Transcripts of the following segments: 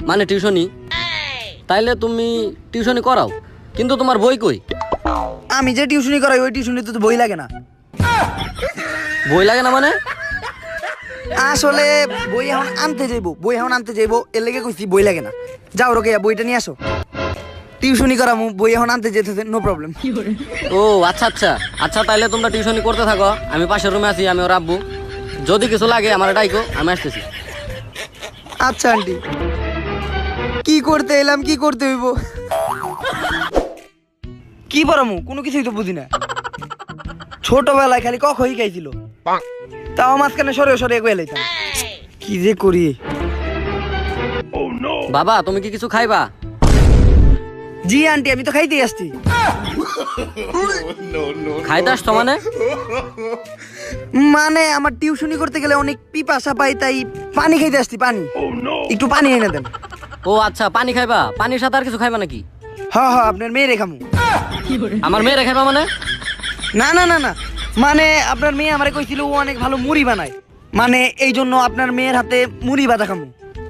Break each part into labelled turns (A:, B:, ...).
A: মানে টিউশনি। তাইলে তুমি টিউশনি করাও, কিন্তু তোমার বই কই?
B: আমি যে টিউশনি করাই ওই টিউশনিতে তো বই লাগে না।
A: বই লাগে না মানে?
B: আসলে বই এখন আনতে যাইবো এর লেগে কইছি বই লাগে না। যাও রোকেয়া বইটা নিয়ে আসো, টিউশনি করামু, বই এখন আনতে যেতেছে, নো প্রবলেম।
A: ও আচ্ছা আচ্ছা আচ্ছা, তাইলে তোমরা টিউশনি করতে থাকো, আমি পাশের রুমে আছি, আমি ওর আব্বু। যদি কিছু লাগে আমার ডাইকো, আমি আসতেছি।
B: আচ্ছা আন্টি, কি করতে এলাম, কি করতে হইব, কি পড়ামু কোনো কিছুই তো বুঝি না। ছোটবেলায় খালি ক খই খাইছিল, তাও মাঝখানে সরে সরে এগিয়ে লাইতাম। কি যে করি।
A: বাবা তুমি কি কিছু খাইবা?
B: জি আন্টি, আমি তো খাইতেই আসছি।
A: খাইতে আসছো মানে?
B: মানে আমার টিউশনি করতে গেলে অনেক পিপাসা পাই, তাই পানি খাইতে আসছি। পানি, একটু পানি এনে দেন।
A: ও আচ্ছা, পানি খাইবা? পানির সাথে আর কিছু খাইবা নাকি?
B: হ্যাঁ হ্যাঁ, আপনার মেয়ে রেখামু।
A: আমার মেয়ে খাইবা মানে?
B: না না না না, মানে আপনার মেয়ে আমারে কইছিল ও অনেক ভালো মুড়ি বানায়, মানে এই জন্য আপনার মেয়ের হাতে মুড়ি ভাজা খামু।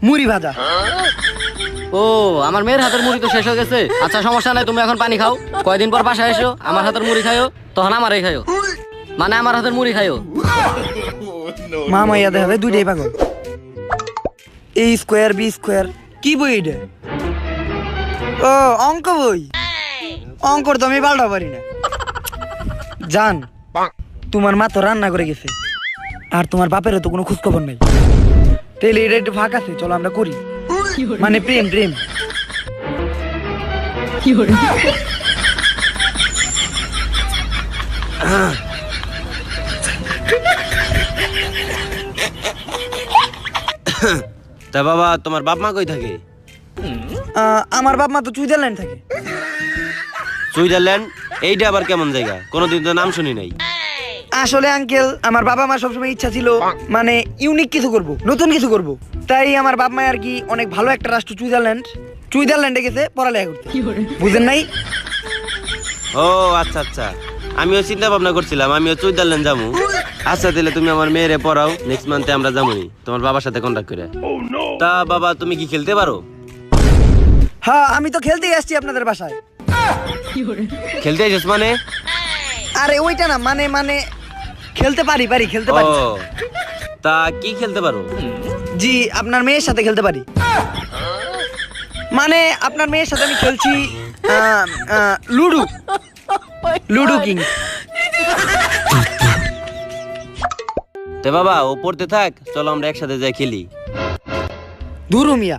B: মুড়ি ভাজা।
A: ও আমার মেয়ের হাতের মুড়ি তো শেষ হয়ে গেছে। আচ্ছা সমস্যা নাই, তুমি এখন পানি খাও, কয়দিন পর বাসায় এসো, আমার হাতের মুড়ি খাইও, তখন আমারই খাইও, মানে আমার হাতের মুড়ি খাইও।
B: মামা ইয়া দেখা যায় দুইটাই পাগল। এ স্কোয়ার বি স্কোয়ার কি বই এটা? ও অঙ্ক বই। অঙ্কর তো আমি পাল্টা পারি না। জান, তোমার মা তো রান্না করে গেছে, আর তোমার বাপেরও তো কোনো খোঁজ খবর নাই। তাহলে এটা একটু ফাঁক আছে, চলো আমরা করি, মানে প্রেম প্রেম।
C: তা বাবা তোমার বাপ মা কই থাকে?
B: আমার বাপ মা তো সুইজারল্যান্ড থাকে।
C: সুইজারল্যান্ড? এইটা আবার কেমন জায়গা? কোনোদিন তো নাম শুনি নাই।
B: আসলে আঙ্কেল, আমার বাবা মা সবসময় ইচ্ছা ছিল মানে ইউনিক কিছু করব, নতুন কিছু করব, তাই আমার বাপ মা আর কি অনেক ভালো একটা রাষ্ট্র সুইজারল্যান্ডে গেছে পড়ালেখা করতে, বুঝেন নাই?
C: ও আচ্ছা আচ্ছা, আমিও চিন্তা ভাবনা করছিলাম আমিও সুইজারল্যান্ড যাবো। আচ্ছা তাহলে তুমি আমার মেয়েরে পড়াও, নেক্সট মান্থে আমরা যাবোই তোমার বাবার সাথে কন্ট্যাক্ট করে। তা বাবা তুমি কি খেলতে পারো?
B: হ্যাঁ, আমি তো খেলতেই আসছি আপনাদের বাসায়।
C: খেলতে এসেছ মানে?
B: আরে ওইটা না, মানে মানে খেলতে পারি খেলতে
C: ও
B: পারি।
C: তা কি খেলতে পারো?
B: জি, আপনার মেয়ের সাথে খেলতে পারি, মানে আপনার মেয়ের সাথে আমি খেলছি লুডো কিং।
C: তে বাবা ও পড়তে থাক, চলো আমরা একসাথে যাই খেলি।
B: ধুরু মিয়া,